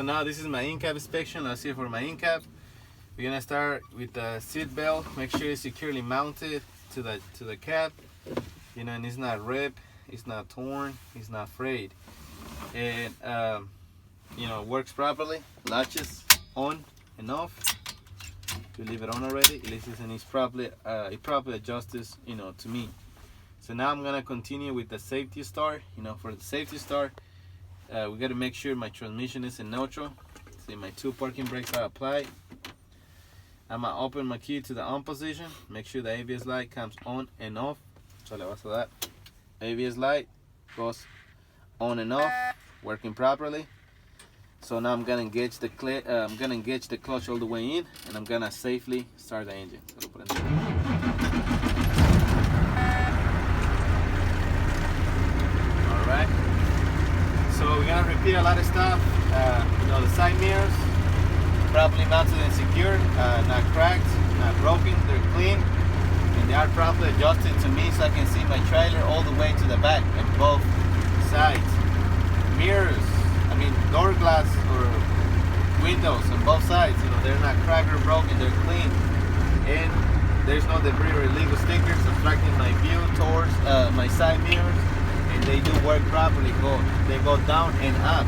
So now this is my in-cab inspection. Let's see for my in-cab. We're gonna start with the seat belt. Make sure it's securely mounted to the cab. You know, and it's not ripped, it's not torn, it's not frayed, and you know, works properly. Latches on and off. You leave it on already. It listens and it's properly it properly adjusts, you know, to me. So now I'm gonna continue with the safety start. You know, for the safety start, we got to make sure my transmission is in neutral. See, my 2 parking brakes are applied. I'm gonna open my key to the on position. Make sure the ABS light comes on and off. So le vas a dar. ABS light goes on and off, working properly. So now I'm gonna engage the clutch all the way in, and I'm gonna safely start the engine. All right. So we're gonna repeat a lot of stuff. You know, the side mirrors properly mounted and secured, not cracked, not broken. They're clean, and they are properly adjusted to me, so I can see my trailer all the way to the back and both sides. Mirrors, I mean door glass or windows on both sides, you know, they're not cracked or broken, they're clean, and there's no debris or illegal stickers obstructing my view towards my side mirrors, and they do work properly. They go down and up.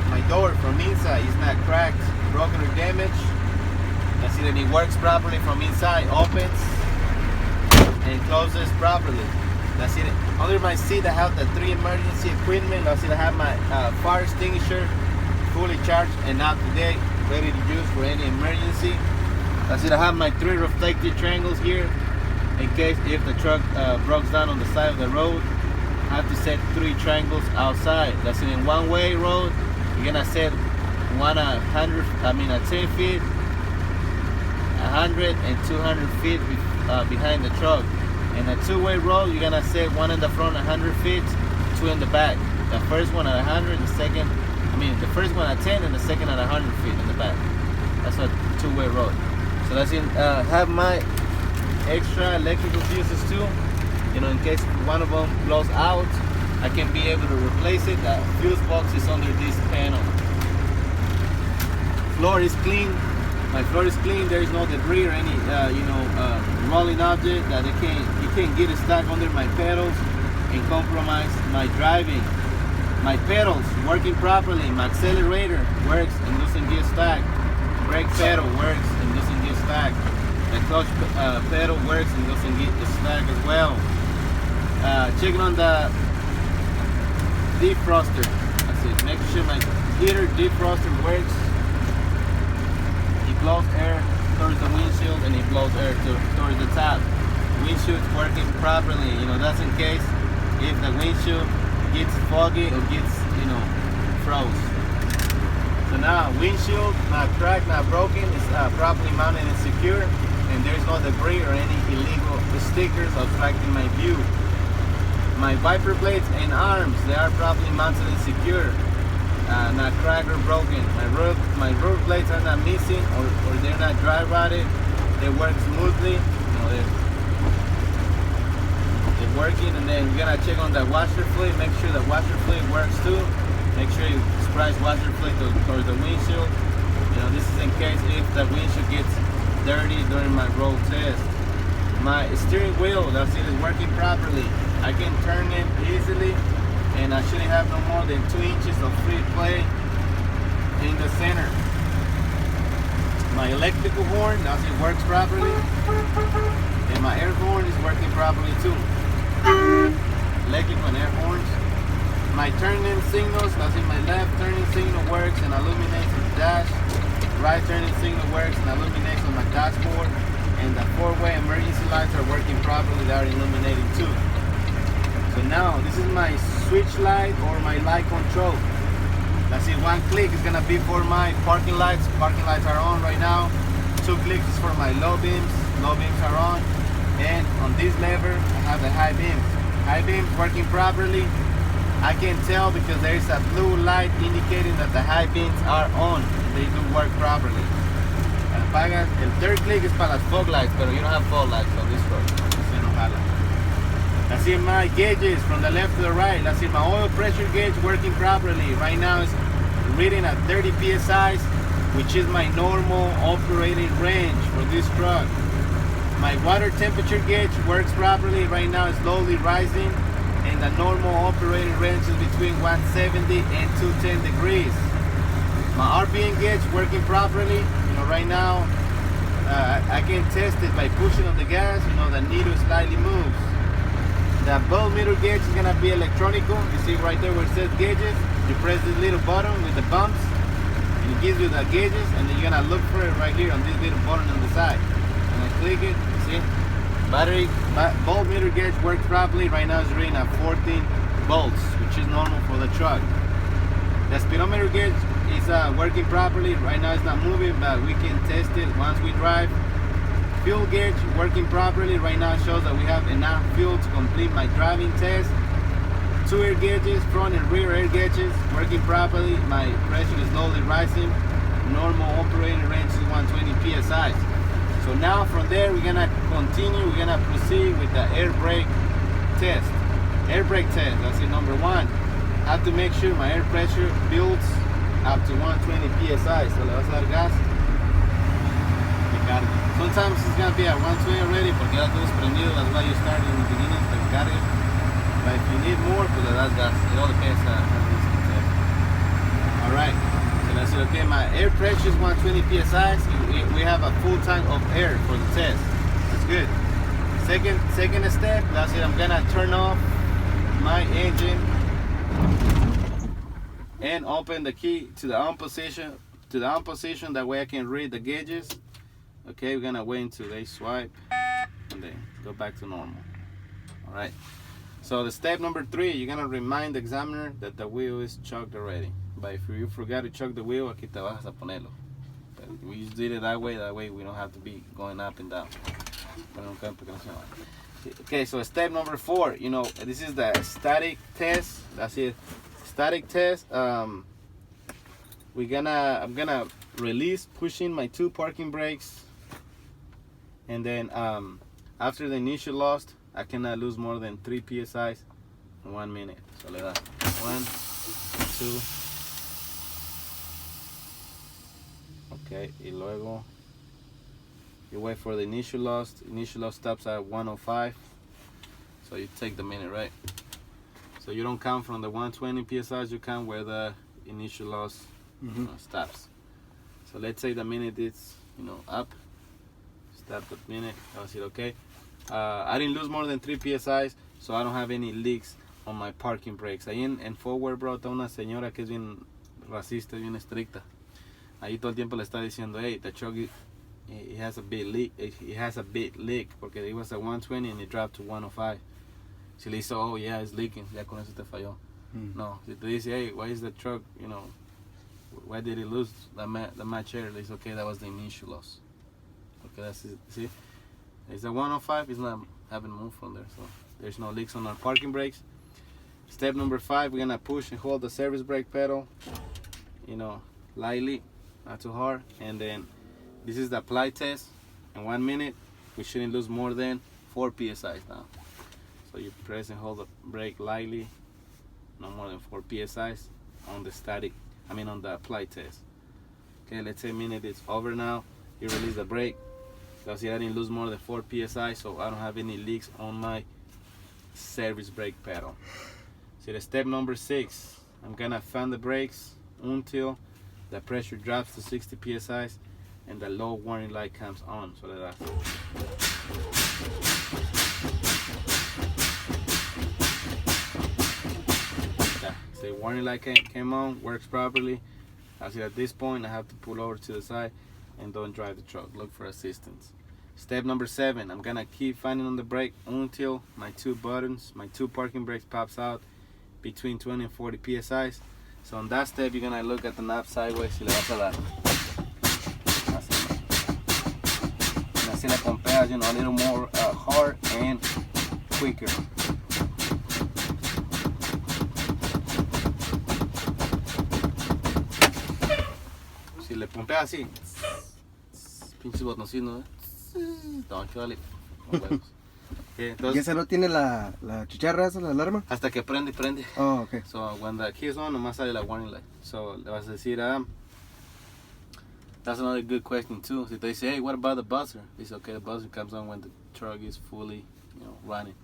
My door from inside is not cracked, broken, or damaged. That's it, and it works properly from inside. Opens and closes properly. That's it. Under my seat, I have the 3 emergency equipment. That's it. I have my fire extinguisher fully charged and up to date, ready to use for any emergency. That's it. I have my 3 reflective triangles here in case if the truck breaks down on the side of the road. I have to set 3 triangles outside. That's it. In one-way road, you're gonna set one at 10 feet, 100 and 200 feet behind the truck. In a 2-way road, you're gonna set one in the front 100 feet, 2 in the back. The first one at 100, the first one at 10, and the second at 100 feet in the back. That's a 2-way road. So that's in. Have my extra electrical fuses too. You know, in case one of them blows out, I can be able to replace it. The fuse box is under this panel. Floor is clean. My floor is clean. There is no debris or any, rolling object that it can't get stuck under my pedals and compromise my driving. My pedals working properly. My accelerator works and doesn't get stuck. Brake pedal works and doesn't get stuck. The clutch pedal works and doesn't get stuck as well. Checking on the defroster. That's it. Making sure my heater defroster works. It blows air towards the windshield and it blows air towards the top. Windshield's working properly. You know, that's in case if the windshield gets foggy or gets, froze. So now windshield not cracked, not broken. It's properly mounted and secure, and there's no debris or any illegal stickers obstructing my view. My wiper blades and arms, they are properly mounted and secure, not cracked or broken. My roof blades are not missing or they're not dry rotted. They work smoothly. They're working. And then we're gonna check on the washer fluid. Make sure the washer fluid works too. Make sure you splash washer fluid towards the windshield. This is in case if the windshield gets dirty during my road test. My steering wheel, that's it, is working properly. I can turn it easily, and I shouldn't have no more than 2 inches of free play in the center. My electrical horn, that's it, works properly, and my air horn is working properly too. Electrical and air horns. My turning signals, that's it, my left turning signal works and illuminates the dash. Right turning signal works and illuminates on my dashboard. And the 4-way emergency lights are working properly. They are illuminating too. So now this is my switch light or my light control. That's it. 1 click is gonna be for my parking lights. Parking lights are on right now. 2 clicks is for my low beams. Low beams are on. And on this lever, I have the high beams. High beams working properly. I can tell because there is a blue light indicating that the high beams are on. They do work properly. El third click is para las fog lights, pero you don't have fog lights on this road. Así no jala. Así my gauges from the left to the right. Así my oil pressure gauge working properly. Right now it's reading at 30 psi, which is my normal operating range for this truck. My water temperature gauge works properly. Right now it's slowly rising, and the normal operating range is between 170 and 210 degrees. My RPM gauge working properly. You know, right now I can test it by pushing on the gas. You know, the needle slightly moves. The voltmeter gauge is gonna be electronical. You see right there where it says gauges. You press this little button with the bumps, and it gives you the gauges, and then you're gonna look for it right here on this little button on the side. And I click it. See, voltmeter gauge works properly. Right now it's reading at 14 volts, which is normal for the truck. The speedometer gauge is working properly. Right now it's not moving, but we can test it once we drive. Fuel gauge working properly. Right now it shows that we have enough fuel to complete my driving test. 2 air gauges, front and rear air gauges, working properly. My pressure is slowly rising. Normal operating range is 120 psi. So now from there we're gonna continue. We're gonna proceed with the air brake test. Air brake test. That's it. Number 1. I have to make sure my air pressure builds up to 120 psi. So le vas a dar gas. Sometimes it's gonna be at 120 already porque ya todo es prendido. That's why you start in the beginning to carga. But if you need more, pues le das gas. It all depends on this test. All right. So that's it. Okay, my air pressure is 120 psi. We have a full tank of air for the test. That's good. Second step. That's it. I'm gonna turn off my engine and open the key to the on position. That way I can read the gauges. Okay, we're gonna wait until they swipe and then go back to normal. All right. So the step number 3, you're gonna remind the examiner that the wheel is chugged already. But if you forgot to chug the wheel, aquí te vas a ponerlo. But we just did it that way we don't have to be going up and down. Okay, so step number 4, you know, this is the static test. That's it. Static test. I'm gonna release pushing my 2 parking brakes, and then after the initial loss, I cannot lose more than 3 psi in 1 minute. So le da 1, 2. Okay, y luego you wait for the initial loss. Initial loss stops at 105. So you take the minute, right? So you don't count from the 120 psi. You count where the initial loss stops. So let's say the minute is, you know, up. Stop the minute. That's it. Okay. I didn't lose more than 3 psi, so I don't have any leaks on my parking brakes. Ahí en Forward, bro, está una señora que es bien racista, bien estricta. Ahí todo el tiempo le está diciendo, hey, the truck, it has a big leak. It has a big leak porque it was at 120 and it dropped to 105. Si le dice, oh yeah, it's leaking, ya con eso te falló. No, si te dice, hey, why is the truck, you know, why did it lose the match air? It's okay, that was the initial loss. Okay, that's it. See, it's a 105. It's not having moved from there, so there's no leaks on our parking brakes. Step number 5, we're gonna push and hold the service brake pedal, you know, lightly, not too hard. And then this is the apply test. In 1 minute, we shouldn't lose more than 4 psi now. So you press and hold the brake lightly, no more than 4 psi on the apply test. Okay, let's say minute is over now. You release the brake. So see, I didn't lose more than 4 psi, so I don't have any leaks on my service brake pedal. See, the step number 6, I'm gonna fan the brakes until the pressure drops to 60 psi and the low warning light comes on. So that the warning light came on, works properly. I see at this point I have to pull over to the side and don't drive the truck. Look for assistance. Step number 7, I'm gonna keep finding on the brake until my 2 parking brakes pops out between 20 and 40 psi. So on that step, you're gonna look at the knob sideways y le vas a dar. Así la pompeas, you know, a little more hard and quicker. Si le pompeas así, pinches botoncitos, ¿no? No, hay que darle con huevos. Okay, ¿Y entonces, esa no tiene la chicharra esa, la alarma? hasta que prende. Oh, okay. So when the key is on, nomás sale la warning light. So le vas a decir, that's another good question too. Si te dice, hey, what about the buzzer? It's okay, the buzzer comes on when the truck is fully, running.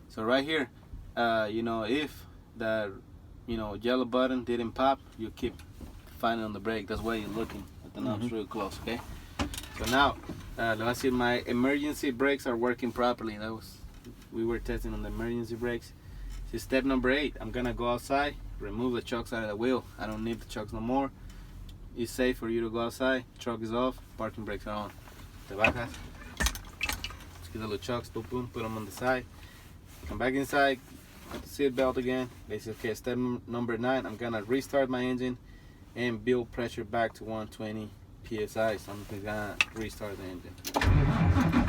So right here, if that, yellow button didn't pop, you keep finding on the brake. That's why you're looking at the knobs real close, okay? So now, le voy a decir, my emergency brakes are working properly. We were testing on the emergency brakes. So step number 8, I'm gonna go outside, remove the chocks out of the wheel. I don't need the chocks no more. It's safe for you to go outside. Truck is off, parking brakes are on. Te bajas, get the chocks, boom, boom, put them on the side. Come back inside, got the seat belt again. Basically, okay, step number 9, I'm gonna restart my engine and build pressure back to 120 psi. So I'm gonna restart the engine.